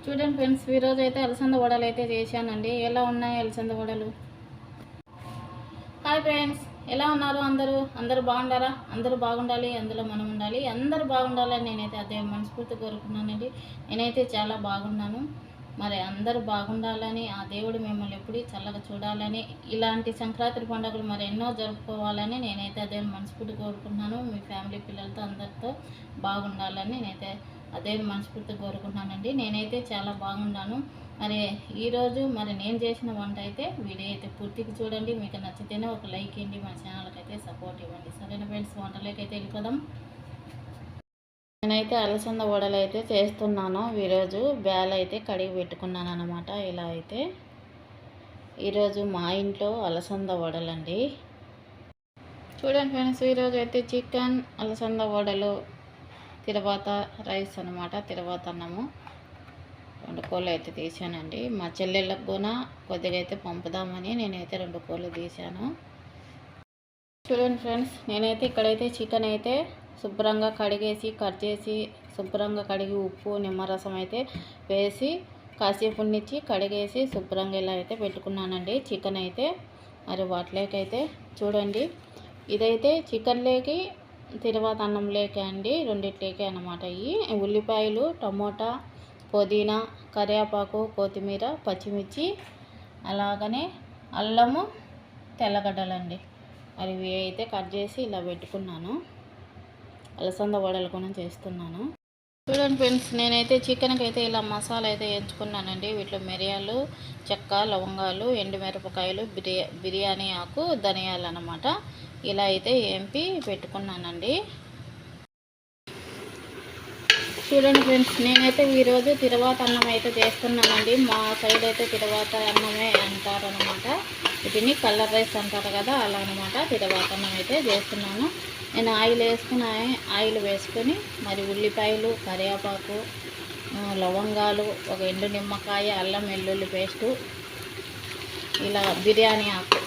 చూడండి ఫ్రెండ్స్, ఈరోజు అయితే అలసంద వడలు అయితే చేశానండి. ఎలా ఉన్నాయి అలసంద వడలు? హాయ్ ఫ్రెండ్స్, ఎలా ఉన్నారు అందరూ బాగుండారా? అందరూ బాగుండాలి, అందులో మనం ఉండాలి. అందరూ బాగుండాలని నేనైతే అదే మనస్ఫూర్తి కోరుకున్నానండి. నేనైతే చాలా బాగున్నాను. మరి అందరూ బాగుండాలని, ఆ దేవుడు మిమ్మల్ని ఎప్పుడూ చల్లగా చూడాలని, ఇలాంటి సంక్రాంతి పండుగలు మరి ఎన్నో జరుపుకోవాలని నేనైతే అదే మనస్ఫూర్తి కోరుకుంటున్నాను. మీ ఫ్యామిలీ పిల్లలతో అందరితో బాగుండాలని నేనైతే అదే మనస్ఫూర్తి కోరుకుంటున్నానండి. నేనైతే చాలా బాగున్నాను. మరి ఈరోజు నేను చేసిన వంట అయితే వీడియో అయితే పూర్తిగా చూడండి. మీకు నచ్చితేనే ఒక లైక్ ఇవ్వండి, మన ఛానల్కి అయితే సపోర్ట్ ఇవ్వండి. సరైన ఫ్రెండ్స్, వంటలోకి అయితే వెళ్ళిపోదాం. నేనైతే అలసంద వడలు అయితే చేస్తున్నాను. ఈరోజు బ్యాల్ అయితే కడిగి పెట్టుకున్నాను అనమాట. ఇలా అయితే ఈరోజు మా ఇంట్లో అలసంద వడలండి. చూడండి ఫ్రెండ్స్, ఈరోజు అయితే చికెన్, అలసంద వడలు, తర్వాత రైస్ అనమాట. తర్వాత అన్నము 2 కోళ్ళు అయితే తీసానండి. మా చెల్లెళ్ళకు కూడా కొద్దిగా అయితే పంపుదామని నేనైతే 2 కోళ్ళు తీసాను. చూడండి ఫ్రెండ్స్, నేనైతే ఇక్కడైతే చికెన్ అయితే శుభ్రంగా కడిగేసి కట్ చేసి శుభ్రంగా కడిగి ఉప్పు నిమ్మరసం అయితే వేసి కాసేపు ఉన్నిచ్చి కడిగేసి శుభ్రంగా ఇలా అయితే పెట్టుకున్నానండి. చికెన్ అయితే మరి వాటిలోకైతే చూడండి, ఇదైతే చికెన్ లేకి తర్వాత అన్నం లేక అండి, రెండిట్లేకే అన్నమాట. ఇవి ఉల్లిపాయలు, టమోటా, పుదీనా, కరివేపాకు, కొత్తిమీర, పచ్చిమిర్చి, అలాగనే అల్లము, తెల్లగడ్డలండి. మరి ఇవి అయితే కట్ చేసి ఇలా పెట్టుకున్నాను. అలసంద వడలు కూడా చేస్తున్నాను. చూడండి ఫ్రెండ్స్, నేనైతే చికెన్కి అయితే ఇలా మసాలా అయితే ఎంచుకున్నానండి. వీటిలో మిరియాలు, చెక్క, లవంగాలు, ఎండుమిరపకాయలు, బిర్యానీ ఆకు, ధనియాలు అన్నమాట. ఇలా అయితే ఎంపి పెట్టుకున్నానండి. చూడండి ఫ్రెండ్స్, నేనైతే ఈరోజు తిరువాత అన్నం అయితే చేస్తున్నానండి. మా సైడ్ అయితే తిరువాత అన్నమే అంటారనమాట. వీటిని కలర్ రైస్ అంటారు కదా, అలా అనమాట. తిరువాత అన్నం అయితే చేస్తున్నాను. నేను ఆయిల్ వేసుకొని మరి ఉల్లిపాయలు, కరివేపాకు, లవంగాలు, ఒక ఎండు నిమ్మకాయ, అల్లం వెల్లుల్లి పేస్టు, ఇలా బిర్యానీ ఆకు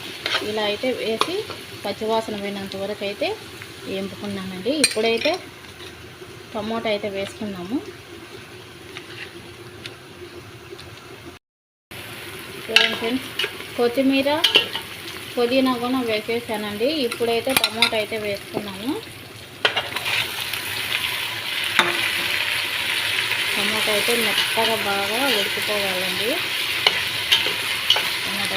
ఇలా అయితే వేసి పచ్చివాసన పోయినంత వరకు అయితే వేపుకున్నానండి. ఇప్పుడైతే టమోటా అయితే వేసుకున్నాము. ఫ్రెండ్స్, కొత్తిమీర, పుదీనా కూడా వేసేసానండి. ఇప్పుడైతే టమోటా అయితే వేసుకున్నాను. టమోటా అయితే మెత్తగా బాగా ఉడికిపోవాలండి. టమోటా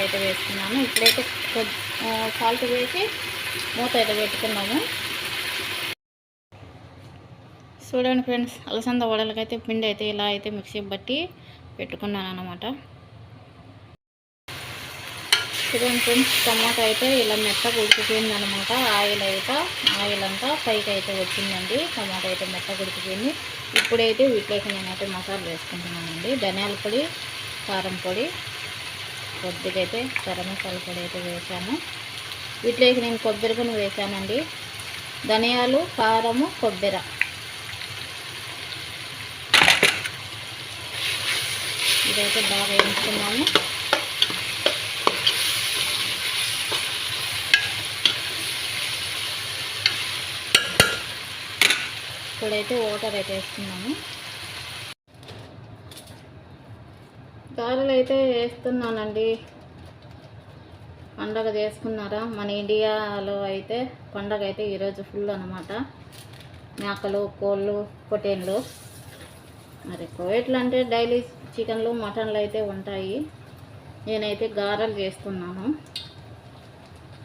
అయితే వేసుకున్నాను. ఇప్పుడైతే సాల్ట్ వేసి మూత అయితే పెట్టుకున్నాము. చూడండి ఫ్రెండ్స్, అలసంద వడలకైతే పిండి అయితే ఇలా అయితే మిక్సీ బట్టి పెట్టుకున్నాను అనమాట. చూడండి ఫ్రెండ్స్, టమాటా అయితే ఇలా మెత్తగా ఉడికిపోయింది అనమాట. ఆయిల్ అంతా పైకి అయితే వచ్చిందండి. టమాటా అయితే మెత్తగా ఉడికిపోయింది. ఇప్పుడైతే వీటిలోకి నేనైతే మసాలా వేసుకుంటున్నానండి. ధనియాల పొడి, కారం పొడి, కొద్దిగా అయితే గరం మసాలా పొడి అయితే వేసాను. వీటిలోకి నేను కొబ్బరి కూడా వేసానండి. ధనియాలు, కారము, కొబ్బరి ఇదైతే బాగా వేయించుకున్నాము. ఇప్పుడైతే వాటర్ అయితే వేస్తున్నాము. గారెలు అయితే వేస్తున్నానండి. పండగ చేసుకున్నారా? మన ఇండియాలో అయితే పండగ అయితే ఈరోజు ఫుల్ అనమాట. మేకలు, కోళ్ళు, పొటేన్లు. మరి కోయట్లు అంటే డైలీ చికెన్లు, మటన్లు అయితే ఉంటాయి. నేనైతే గారెలు చేస్తున్నాను.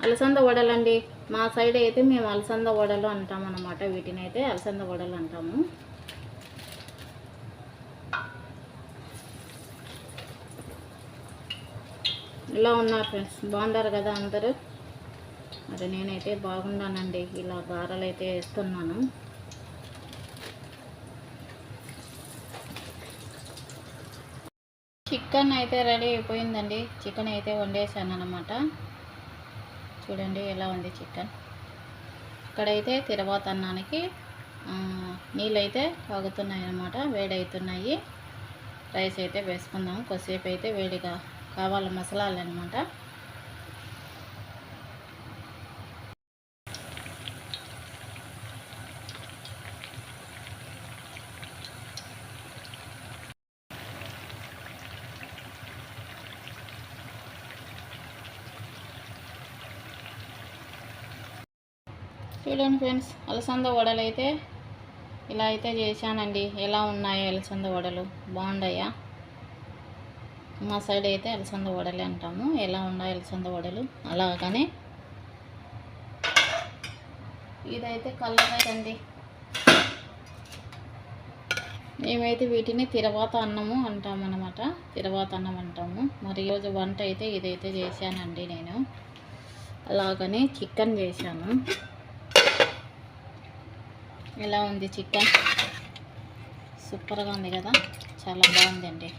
అలసంద వడలండి. మా సైడ్ అయితే మేము అలసంద వడలు అంటాం అన్నమాట. వీటిని అయితే అలసంద వడలు అంటాము. ఇలా ఉన్నారు ఫ్రెండ్స్, బాగుంటారు కదా అందరూ? మరి నేనైతే బాగున్నానండి. ఇలా గారెలు అయితే వేస్తున్నాను. చికెన్ అయితే రెడీ అయిపోయిందండి. చికెన్ అయితే వండేసాను అనమాట. చూడండి ఎలా ఉంది చికెన్. ఇక్కడైతే తిరువాత అన్నానికి నీళ్ళు అయితే కాగుతున్నాయి అన్నమాట, వేడవుతున్నాయి. రైస్ అయితే వేసుకుందాము. కొద్దిసేపు అయితే వేడిగా కావాలి మసాలాలు అనమాట. చూడండి ఫ్రెండ్స్, అలసంద వడలు అయితే ఇలా అయితే చేశానండి. ఎలా ఉన్నాయో అలసంద వడలు, బాగున్నాయా? మా సైడ్ అయితే అలసంద వడలే అంటాము. ఎలా ఉన్నాయి అలసంద వడలు? అలాగనే ఇదైతే కల్లరైందండి. మేమైతే వీటిని తిరవాత అన్నము అంటాము అన్నమాట. తిరవాత అన్నం అంటాము. మరి ఈరోజు వంట అయితే ఇదైతే చేశానండి నేను. అలాగనే చికెన్ చేశాను. ఎలా ఉంది చికెన్? సూపర్గా ఉంది కదా, చాలా బాగుందండి.